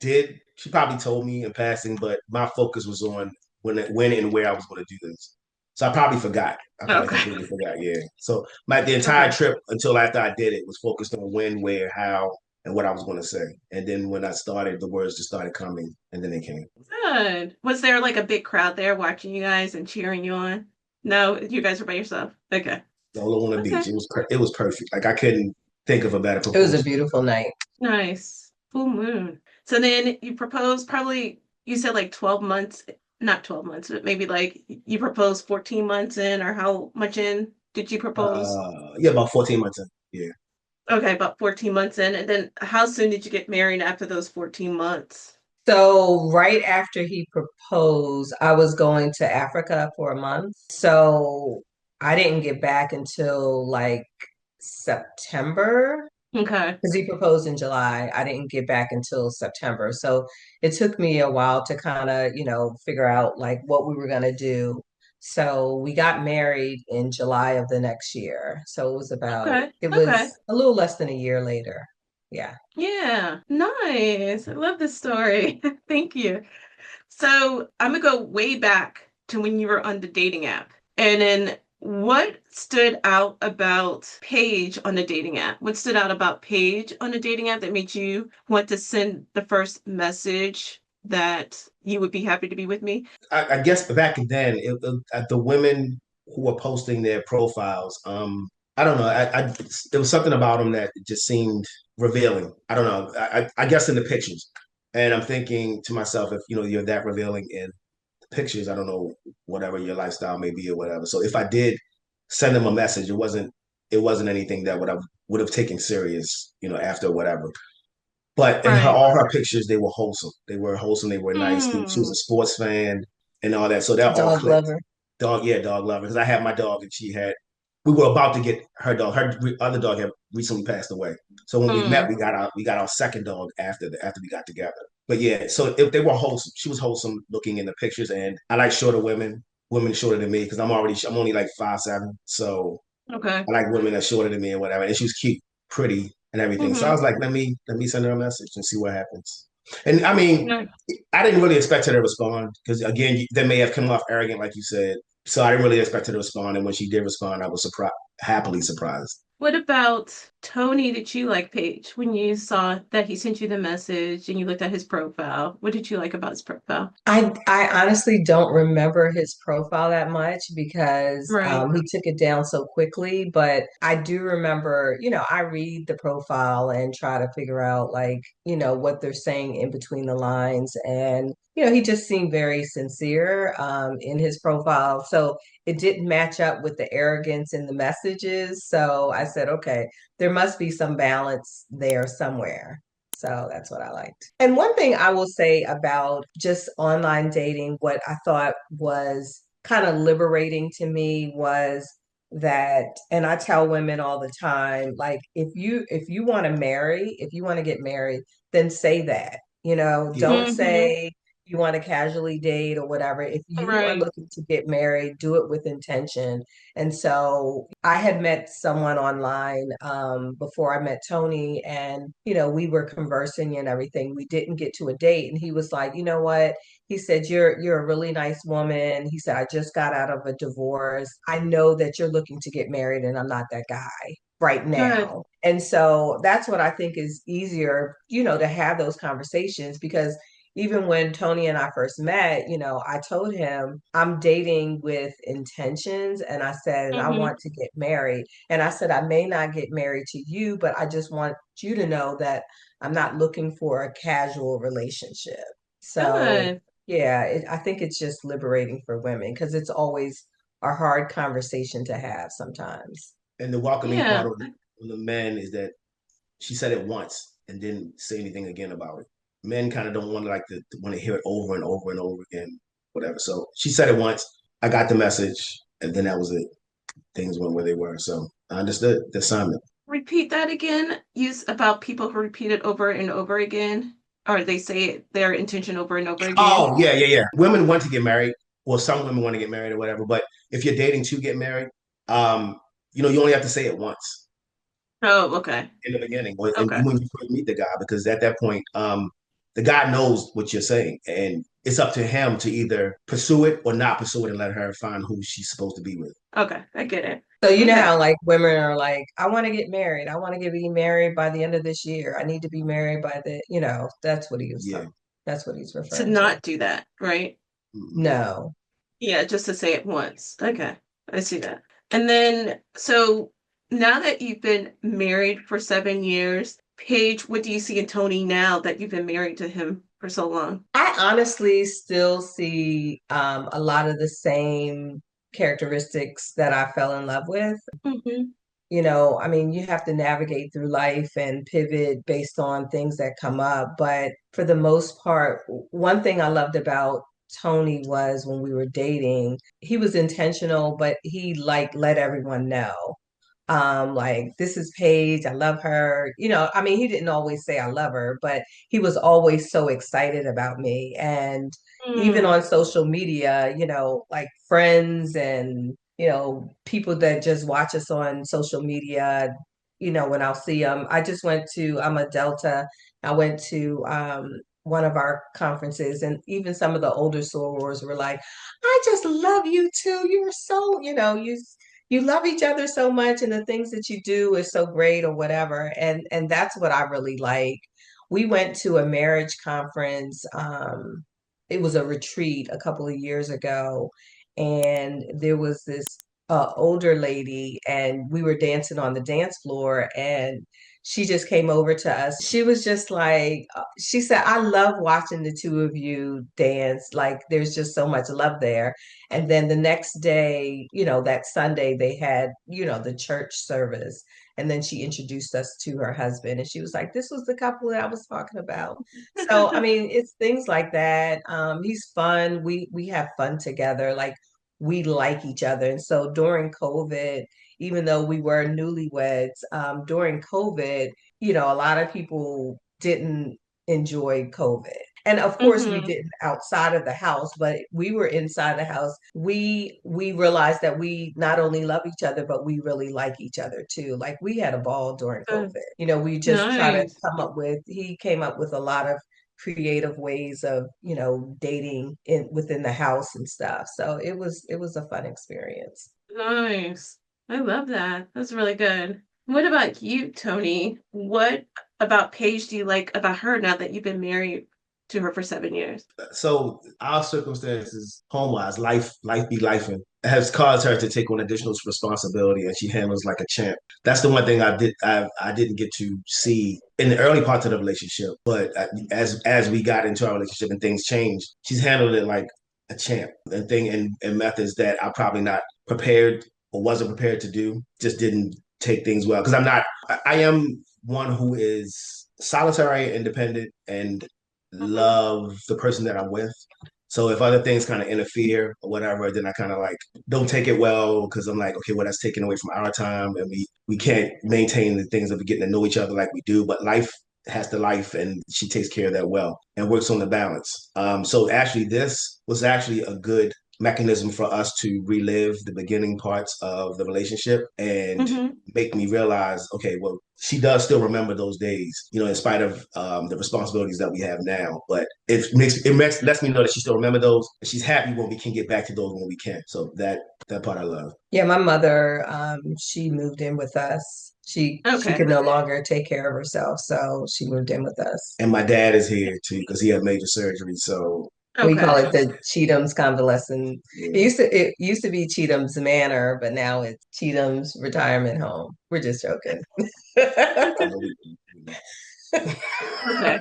did. She probably told me in passing, but my focus was on when and where I was going to do this. So I probably forgot. I probably Okay. completely forgot. Yeah. So the entire Okay. trip until after I did it was focused on when, where, how, and what I was going to say. And then when I started, the words just started coming, and then they came. Good. Was there like a big crowd there watching you guys and cheering you on? No, you guys were by yourself. Okay. Solo on the Okay. beach. It was perfect. Like I couldn't think of a better It was a proposal. beautiful night. Nice. Full moon. So then you proposed probably, you said like 12 months, not 12 months, but maybe like you proposed 14 months in, or how much in did you propose? Yeah, about 14 months in. Yeah. Okay, about 14 months in. And then how soon did you get married after those 14 months? So right after he proposed, I was going to Africa for a month. So I didn't get back until like September Okay. because he proposed in July. I didn't get back until September. So it took me a while to kind of, figure out like what we were going to do. So we got married in July of the next year. So Okay. it Okay. was a little less than a year later. Yeah. Yeah. Nice. I love this story. Thank you. So I'm gonna go way back to when you were on the dating app. And then what stood out about Paige on the dating app? What stood out about Paige on the dating app that made you want to send the first message that you would be happy to be with me? I guess back then, the women who were posting their profiles, I don't know. There was something about them that just seemed revealing. I don't know. I guess in the pictures, and I'm thinking to myself, if you're that revealing in pictures, I don't know whatever your lifestyle may be or whatever. So if I did send them a message, it wasn't anything that would have taken serious, after whatever. But in Right. all her pictures, they were wholesome. They were wholesome. They were nice. She was Mm. a sports fan and all that. So that all Dog clicked. lover. Dog, yeah, dog lover. Because I had my dog and we were about to get her dog. Her other dog had recently passed away. So when we met, Mm. we got our second dog after we got together. But yeah, so if they were wholesome, she was wholesome looking in the pictures, and I like shorter women shorter than me because I'm only like 5'7", so Okay. I like women that shorter than me and whatever. And she was cute, pretty, and everything. So I Mm-hmm. was like, let me send her a message and see what happens. And I mean, Yeah. I didn't really expect her to respond because again, that may have come off arrogant, like you said. So I didn't really expect her to respond. And when she did respond, I was happily surprised. What about Tony? Did you like Paige when you saw that he sent you the message and you looked at his profile? What did you like about his profile? I honestly don't remember his profile that much because Right. he took it down so quickly. But I do remember, I read the profile and try to figure out like, what they're saying in between the lines. And, he just seemed very sincere in his profile. So it didn't match up with the arrogance in the messages. So I said, okay, there must be some balance there somewhere. So that's what I liked. And one thing I will say about just online dating, what I thought was kind of liberating to me was that, and I tell women all the time, like if you want to marry, if you want to get married, then say that. Yeah. Don't Mm-hmm. say you want to casually date or whatever. If you are Right. looking to get married, do it with intention. And so I had met someone online before I met Tony, and we were conversing and everything. We didn't get to a date, and he was like, "You know what?" He said, "You're a really nice woman." He said, "I just got out of a divorce. I know that you're looking to get married, and I'm not that guy right Good. now." And so that's what I think is easier, to have those conversations because even when Tony and I first met, I told him I'm dating with intentions. And I said, and I Mm-hmm. want to get married. And I said, I may not get married to you, but I just want you to know that I'm not looking for a casual relationship. So, Good. yeah, I think it's just liberating for women because it's always a hard conversation to have sometimes. And the welcoming part Yeah. of the men is that she said it once and didn't say anything again about it. Men kind of don't want to like to want to hear it over and over and over again, whatever. So she said it once. I got the message, and then that was it. Things went where they were. So I understood the assignment. Repeat that again. Use about people who repeat it over and over again, or they say their intention over and over again. Oh yeah, yeah, yeah. Women want to get married. Well, some women want to get married or whatever. But if you're dating to get married, um, you only have to say it once Oh, okay. in the beginning, or and Okay. when you first meet the guy, because at that point, the guy knows what you're saying, and it's up to him to either pursue it or not pursue it and let her find who she's supposed to be with. Okay. I get it. So you know Okay. how like women are like, I want to get married. I want to get be married by the end of this year. I need to be married by that's what he was Yeah. talking. That's what he's To referring to. not do that, right? Mm-mm. No. Yeah, just to say it once. Okay. I see that. And then, so now that you've been married for 7 years, Paige, what do you see in Tony now that you've been married to him for so long? I honestly still see a lot of the same characteristics that I fell in love with. Mm-hmm. I mean, you have to navigate through life and pivot based on things that come up. But for the most part, one thing I loved about Tony was when we were dating, he was intentional, but he like let everyone know. Like this is Paige, I love her. I mean, he didn't always say I love her, but he was always so excited about me. And even Mm, on social media, like friends and people that just watch us on social media, when I'll see them. I'm a Delta. I went to one of our conferences, and even some of the older sorors were like, I just love you too. You're so, you love each other so much, and the things that you do is so great or whatever. And that's what I really like. We went to a marriage conference. It was a retreat a couple of years ago, and there was this older lady, and we were dancing on the dance floor, and she just came over to us. She was just like, she said, I love watching the two of you dance. Like, there's just so much love there. And then the next day, that Sunday, they had, the church service. And then she introduced us to her husband. And she was like, this was the couple that I was talking about. So, I mean, it's things like that. He's fun. We have fun together. Like, we like each other. And so during COVID, even though we were newlyweds, during COVID, a lot of people didn't enjoy COVID. And of course we mm-hmm. didn't outside of the house, but we were inside the house. We realized that we not only love each other, but we really like each other too. Like we had a ball during Good. COVID. We just try to Nice. he came up with a lot of creative ways of, dating within the house and stuff. So it was a fun experience. Nice. I love that. That's really good. What about you, Tony? What about Paige do you like about her now that you've been married to her for 7 years? So our circumstances, home wise, life be life, has caused her to take on additional responsibility, and she handles like a champ. That's the one thing I didn't get to see in the early parts of the relationship, but as we got into our relationship and things changed, she's handled it like a champ, and and methods that I probably not prepared or wasn't prepared to do. Just didn't take things well because I am one who is solitary, independent, and Mm-hmm. love the person that I'm with. So if other things kind of interfere or whatever, then I kind of like don't take it well because I'm like, okay, well that's taken away from our time, and we can't maintain the things of getting to know each other like we do. But life has the life, and she takes care of that well and works on the balance. So actually, this was actually a good mechanism for us to relive the beginning parts of the relationship and Mm-hmm. make me realize, okay, well, she does still remember those days, in spite of the responsibilities that we have now. But lets me know that she still remember those, and she's happy when we can get back to those when we can. So that part I love. Yeah, my mother, she moved in with us She Okay. could no longer take care of herself, so she moved in with us. And my dad is here too because he had major surgery. So We call Okay. it the Cheatham's convalescent. yeah. It used to be Cheatham's Manor, but now it's Cheatham's retirement home. We're just joking. I know Okay.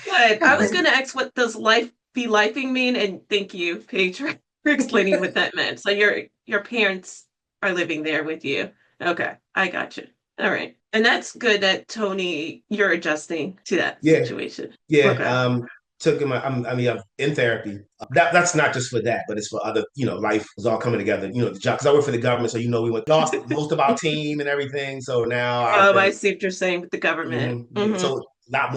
Good. I was gonna ask what does life be lifing mean, and thank you, Paige, for explaining what that meant. So your parents are living there with you. Okay, I got you. All right. And that's good that Tony, you're adjusting to that yeah, situation. yeah. Okay. Took him. I'm in therapy. That's not just for that, but it's for other. Life was all coming together. The job because I work for the government, so we went lost most of our team and everything. So now I've Oh, I been. see what you're saying with the government. Yeah, so a lot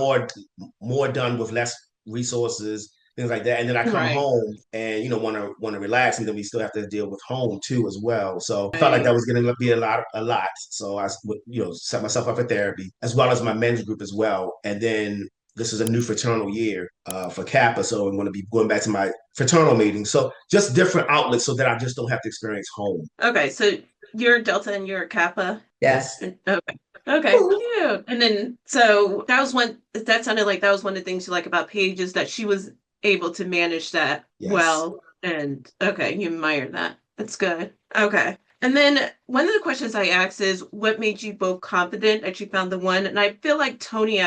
more done with less resources, things like that. And then I come Right. home and want to relax, and then we still have to deal with home too as well. So I felt like that Right. was going to be a lot. So I set myself up for therapy as well as my men's group as well. And then this is a new fraternal year for Kappa, so I'm going to be going back to my fraternal meetings. So just different outlets so that I just don't have to experience home. Okay, so you're Delta and you're Kappa. Yes. Okay. Okay, cute. And then, so that sounded like that was one of the things you like about Paige is that she was able to manage that Yes. well. And okay, you admire that. That's good. Okay. And then one of the questions I asked is what made you both confident that you found the one? And I feel like Tony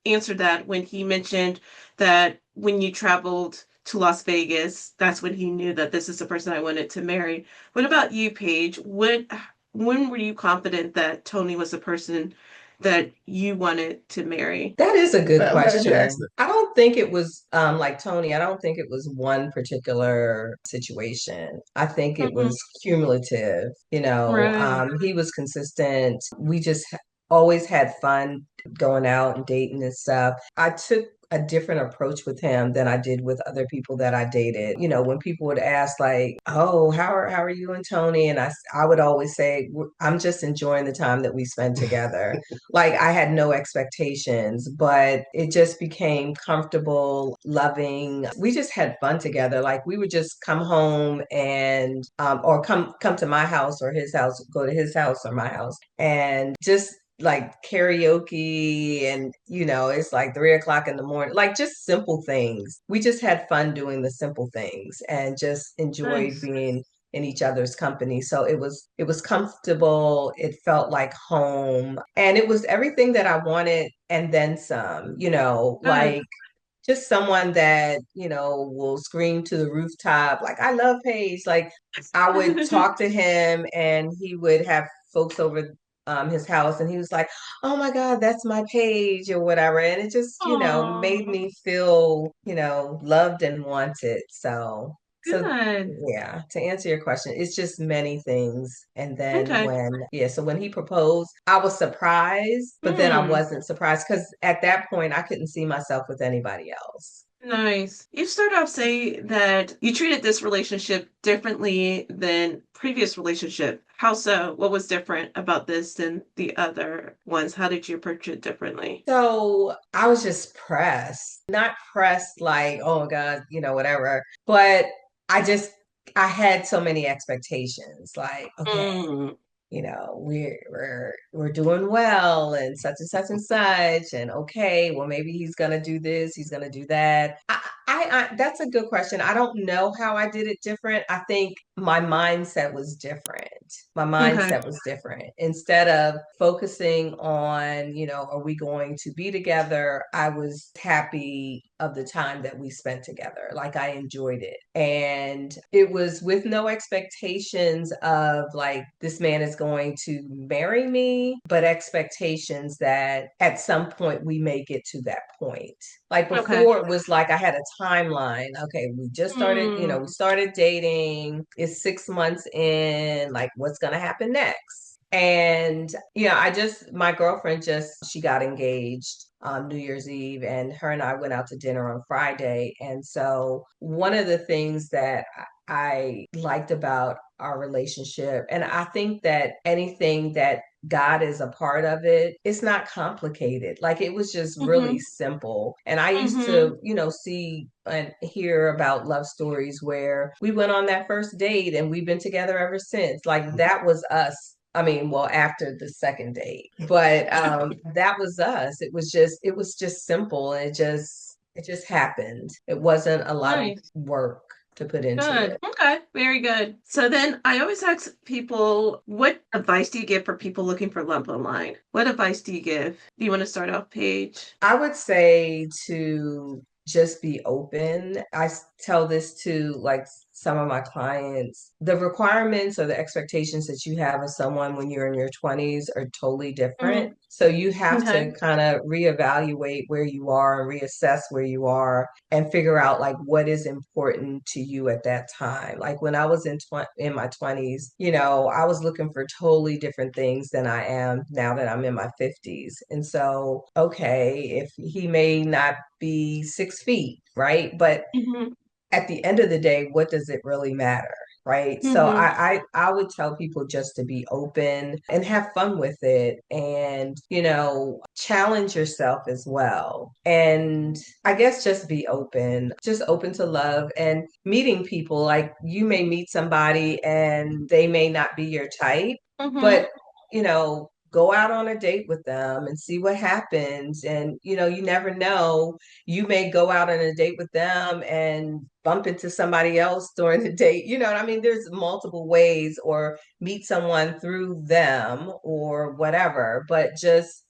answered that when he mentioned that when you traveled to Las Vegas, that's when he knew that this is the person I wanted to marry. What about you, Paige? When were you confident that Tony was the person that you wanted to marry? That is a good I'm glad you asked question. that. I don't think it was like Tony, I don't think it was one particular situation. I think it Mhm. was cumulative. Right. He was consistent. We just always had fun going out and dating and stuff. I took a different approach with him than I did with other people that I dated. When people would ask like, "Oh, how are you and Tony?" and I would always say, "I'm just enjoying the time that we spend together." Like I had no expectations, but it just became comfortable, loving. We just had fun together. Like we would just come home and or come to my house or his house, go to his house or my house, and just like karaoke and it's like 3 o'clock in the morning, like just simple things. We just had fun doing the simple things and just enjoyed Nice. being in each other's company. So it was comfortable. It felt like home. And it was everything that I wanted and then some, Good. like just someone that, will scream to the rooftop, like, I love Paige. Like I would talk to him and he would have folks over his house and he was like, oh my God, that's my Paige or whatever. And it just, made Oh, me feel, loved and wanted. So good. yeah, to answer your question, it's just many things. And then Okay. so when he proposed, I was surprised, but then I Hmm. wasn't surprised because at that point I couldn't see myself with anybody else. Nice. You start off saying that you treated this relationship differently than previous relationship. How so? What was different about this than the other ones? How did you approach it differently? So I was just pressed, not pressed like, oh my God, whatever. But I just, I had so many expectations. Like, okay, Mm. we're doing well and such and okay, well maybe he's gonna do this, he's gonna do that. I that's a good question. I don't know how I did it different. I think my mindset was different. My Okay. mindset was different. Instead of focusing on, are we going to be together, I was happy of the time that we spent together. Like I enjoyed it. And it was with no expectations of like, this man is going to marry me, but expectations that at some point we may get to that point. Like Okay. before, it was like I had a timeline. Okay, we just started, we Mm. started dating. It's 6 months in. Like, what's going to happen next? And my girlfriend she got engaged on New Year's Eve, and her and I went out to dinner on Friday. And so, one of the things that I liked about our relationship, and I think that anything that God is a part of it, it's not complicated. Like it was just really Mm-hmm. simple. And I used Mm-hmm. to, see and hear about love stories where we went on that first date and we've been together ever since. Like that was us I mean, well, after the second date, but that was us. It was just simple. And it just happened. It wasn't a lot of Nice. work to put into Good. it. Okay. Very good. So then I always ask people, what advice do you give for people looking for love online? What advice do you give? Do you want to start off, Paige? I would say to just be open. Tell this to like some of my clients. The requirements or the expectations that you have of someone when you're in your 20s are totally different. Mm, So you have okay. to kind of reevaluate where you are and reassess where you are and figure out like what is important to you at that time. Like when I was in my 20s, you know, I was looking for totally different things than I am now that I'm in my 50s. And so, okay, if he may not be 6 feet, right? But Mm-hmm. at the end of the day, what does it really matter? Right. So Mm-hmm. I would tell people just to be open and have fun with it and, you know, challenge yourself as well. And I guess just open to love and meeting people. Like you may meet somebody and they may not be your type, Mm-hmm. but, you know, go out on a date with them and see what happens. And, you know, you never know, you may go out on a date with them and bump into somebody else during the date. You know what I mean? There's multiple ways or meet someone through them or whatever, but just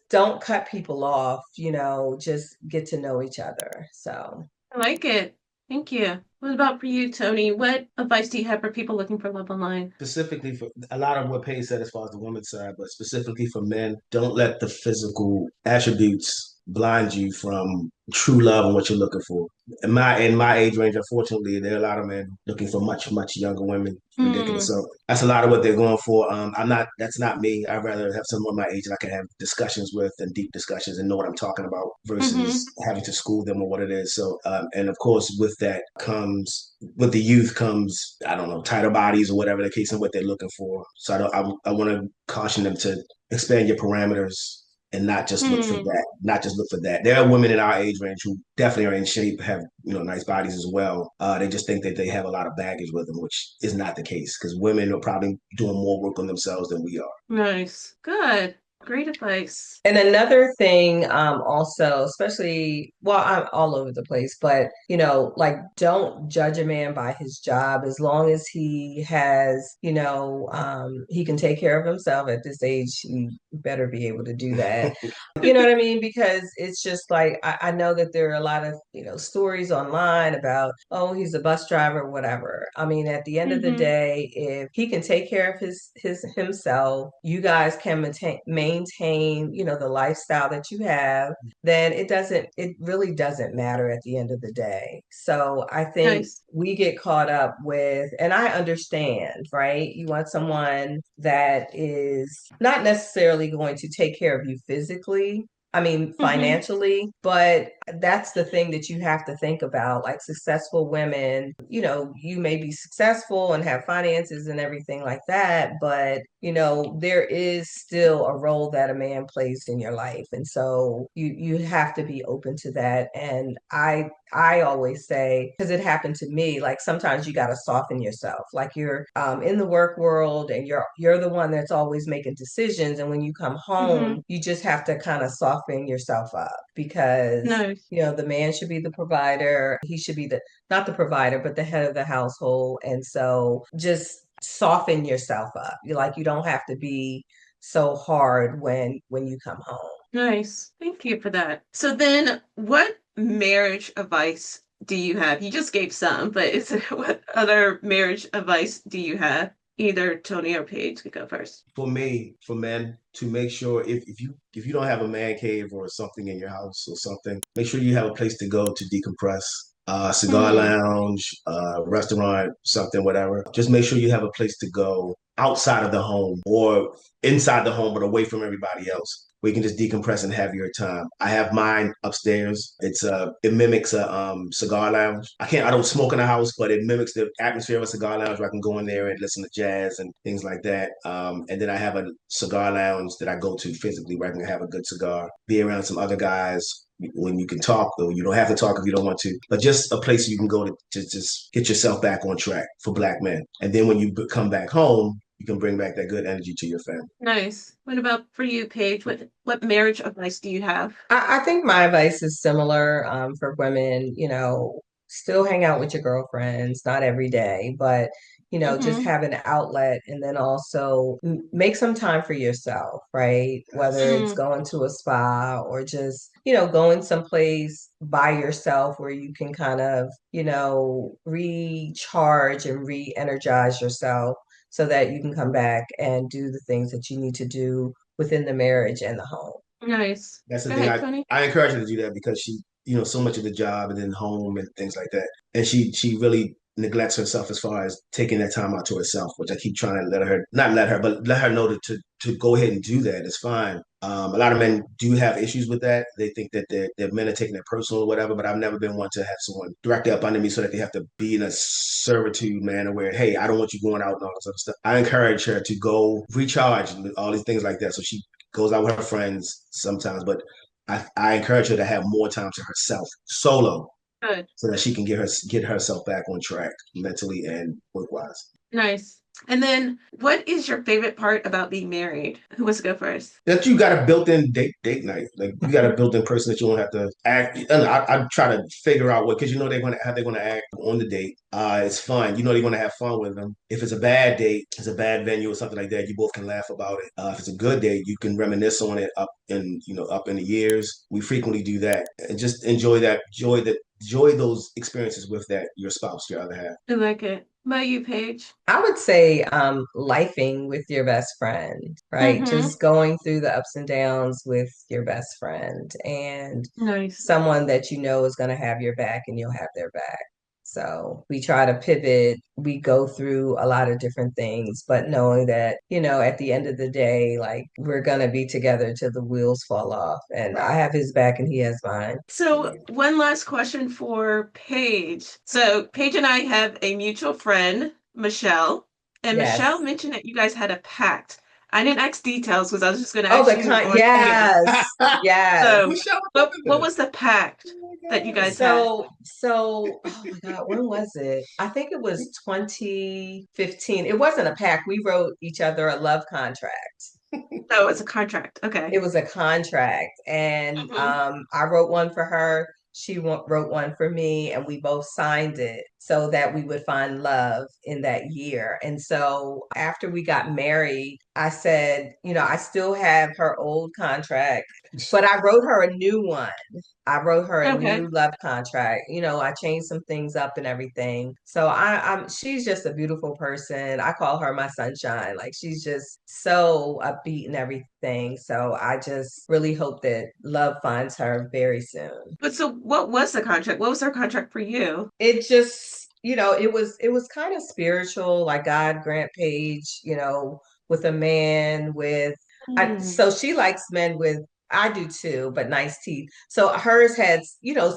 don't cut people off, you know, just get to know each other. So I like it. Thank you. What about for you, Tony? What advice do you have for people looking for love online? Specifically for a lot of what Paige said as far as the women's side, but specifically for men, don't let the physical attributes blind you from true love and what you're looking for. In my age range, unfortunately, there are a lot of men looking for much younger women. Ridiculous. Mm, So that's a lot of what they're going for. I'm not. That's not me. I'd rather have someone my age that I can have discussions with and deep discussions and know what I'm talking about mm-hmm. versus having to school them or what it is. So, and of course, with that comes with the youth comes I don't know tighter bodies or whatever the case and what they're looking for. So I want to caution them to expand your parameters and not just look for Mm, that. Not just look for that. There are women in our age range who definitely are in shape, have nice bodies as well. They just think that they have a lot of baggage with them, which is not the case because women are probably doing more work on themselves than we are. nice. Good. Great advice. and another thing, also, especially, well, I'm all over the place, but you know, like don't judge a man by his job as long as he has, you know, he can take care of himself at this age, he better be able to do that. You know what I mean? Because it's just like I know that there are a lot of, you know, stories online about, oh, he's a bus driver, whatever. I mean, at the end of the Mm-hmm. day, if he can take care of his himself, you guys can maintain, you know, the lifestyle that you have, then it really doesn't matter at the end of the day. So I think Nice. we get caught up with, and I understand, right? You want someone that is not necessarily going to take care of you physically, I mean, Mm-hmm. financially, but that's the thing that you have to think about. Like successful women, you know, you may be successful and have finances and everything like that, but, you know, there is still a role that a man plays in your life. And so you have to be open to that. And I always say, because it happened to me, like sometimes you got to soften yourself. Like you're in the work world and you're the one that's always making decisions. And when you come Mm-hmm. home, you just have to kind of soften yourself up because, Nice. you know, the man should be the provider. He should be the, not the provider, but the head of the household. And so just soften yourself up. You like, you don't have to be so hard when you come home. Nice. Thank you for that. So then, what marriage advice do you have? You just gave some, but what other marriage advice do you have? Either Tony or Paige could go first. For me, for men, to make sure if you don't have a man cave or something in your house or something, make sure you have a place to go to decompress. Cigar Mm, lounge, restaurant, something, whatever. Just make sure you have a place to go outside of the home or inside the home, but away from everybody else. Where you can just decompress and have your time. I have mine upstairs. It mimics a cigar lounge. I don't smoke in the house, but it mimics the atmosphere of a cigar lounge where I can go in there and listen to jazz and things like that. And then I have a cigar lounge that I go to physically where I can have a good cigar, be around some other guys when you can talk, though you don't have to talk if you don't want to, but just a place you can go to just get yourself back on track for black men. And then when you come back home, you can bring back that good energy to your family. Nice. What about for you, Paige? What marriage advice do you have? I think my advice is similar for women, still hang out with your girlfriends, not every day, but just Mm-hmm. have an outlet and then also make some time for yourself, right? Whether it's Mm, going to a spa or just, going someplace by yourself where you can kind of, recharge and re-energize yourself so that you can come back and do the things that you need to do within the marriage and the home. nice. That's the Go thing. ahead, I Tony. I encourage her to do that because she, so much of the job and then home and things like that, and she really neglects herself as far as taking that time out to herself, which I keep trying to let her, not let her, but let her know to go ahead and do that. It's fine. A lot of men do have issues with that. They think that their men are taking it personal or whatever, but I've never been one to have someone directly up under me so that they have to be in a servitude manner where, hey, I don't want you going out and all this other stuff. I encourage her to go recharge and all these things like that. So she goes out with her friends sometimes, but I encourage her to have more time to herself, solo, Good. so that she can get herself back on track mentally and work wise. Nice. And then, what is your favorite part about being married? Who wants to go first? That you got a built-in date night. Like you got a built-in person that you don't have to act. And I try to figure out what because they're gonna how they're gonna act on the date. It's fun. They're gonna have fun with them. If it's a bad date, it's a bad venue or something like that. You both can laugh about it. If it's a good date, you can reminisce on it up in the years. We frequently do that and just enjoy those experiences with that your spouse, your other half. I like it. What about you, Paige? I would say lifing with your best friend, right? Mm-hmm. Just going through the ups and downs with your best friend and Nice. someone that you know is going to have your back and you'll have their back. So we try to pivot. We go through a lot of different things, but knowing that, at the end of the day, like we're going to be together till the wheels fall off. And I have his back and he has mine. So, one last question for Paige. So, Paige and I have a mutual friend, Michelle, and Michelle Yes. mentioned that you guys had a pact. I didn't ask details because I was just going to Oh, ask you on here. yes, yes. So, Michelle, what was the pact that you guys had? Oh my God, when was it? I think it was 2015. It wasn't a pact. We wrote each other a love contract. Oh, it's a contract. Okay. It was a contract, and Hmm. I wrote one for her. She wrote one for me, and we both signed it so that we would find love in that year. And so after we got married, I said, I still have her old contract, but I wrote her a new one. I wrote her a Okay. new love contract. I changed some things up and everything. So she's just a beautiful person. I call her my sunshine. Like she's just so upbeat and everything. So I just really hope that love finds her very soon. But so, what was the contract? What was her contract for you? It just, it was kind of spiritual, like God grant Paige, with a man with Hmm. so she likes men with I do too, but nice teeth. So hers had,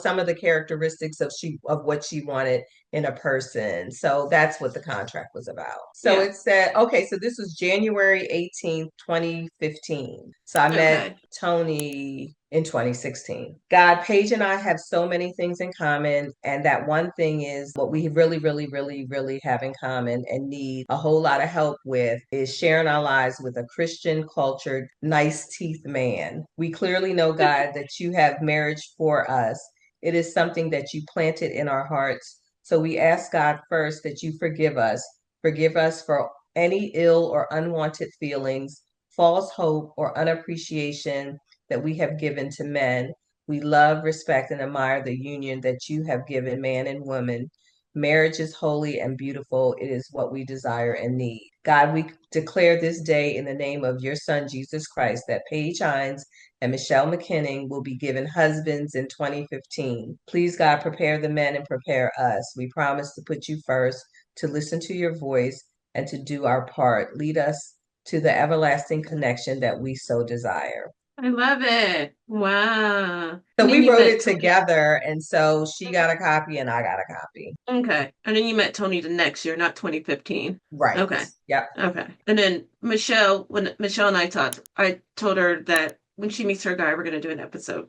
some of the characteristics of what she wanted in a person. So that's what the contract was about. So Yeah. it said, okay, so this was January 18th, 2015. So I met Okay. Tony in 2016. God, Paige and I have so many things in common. And that one thing is what we really, really, really, really have in common and need a whole lot of help with is sharing our lives with a Christian cultured, nice teeth man. We clearly know, God, that you have marriage for us. It is something that you planted in our hearts. So we ask God first that you forgive us. Forgive us for any ill or unwanted feelings, false hope, or unappreciation that we have given to men. We love, respect, and admire the union that you have given man and woman. Marriage is holy and beautiful. It is what we desire and need. God, we declare this day in the name of your son, Jesus Christ, that Paige Hines and Michelle McKinnon will be given husbands in 2015. Please, God, prepare the men and prepare us. We promise to put you first, to listen to your voice, and to do our part. Lead us to the everlasting connection that we so desire. I love it. Wow. So And then we you wrote met it Tony. together, and so she got a copy and I got a copy. Okay. And then you met Tony the next year, not 2015. Right. Okay. Yep. Okay. And then Michelle, when Michelle and I talked, I told her that when she meets her guy, we're gonna do an episode.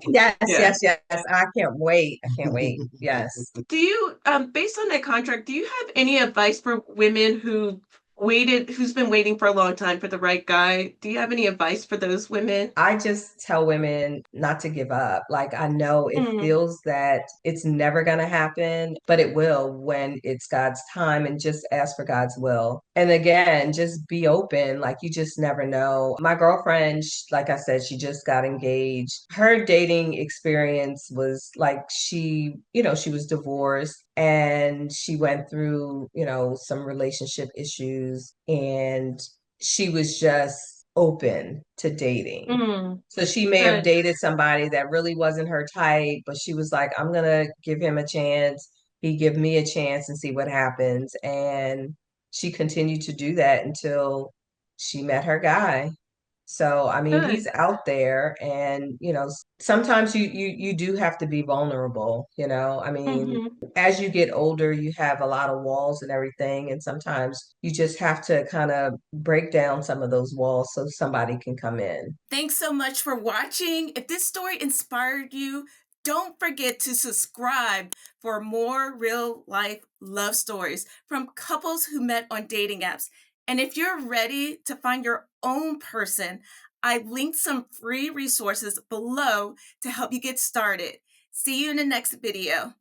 Yes, Yeah. yes, yes. I can't wait. I can't wait. Yes. Do you, based on that contract, do you have any advice for women who's been waiting for a long time for the right guy? Do you have any advice for those women? I just tell women not to give up. Like, I know it Mm, feels that it's never going to happen, but it will when it's God's time, and just ask for God's will. And again, just be open. Like, you just never know. My girlfriend, like I said, she just got engaged. Her dating experience was like she was divorced and she went through, some relationship issues, and she was just open to dating. mm, So she may have good, dated somebody that really wasn't her type, but she was like, I'm gonna give him a chance. He give me a chance and see what happens. And she continued to do that until she met her guy. So, I mean, good. he's out there, and sometimes you do have to be vulnerable, I mean, Hmm. as you get older, you have a lot of walls and everything, and sometimes you just have to kind of break down some of those walls so somebody can come in. Thanks so much for watching. If this story inspired you, don't forget to subscribe for more real life love stories from couples who met on dating apps. And if you're ready to find your own person, I've linked some free resources below to help you get started. See you in the next video.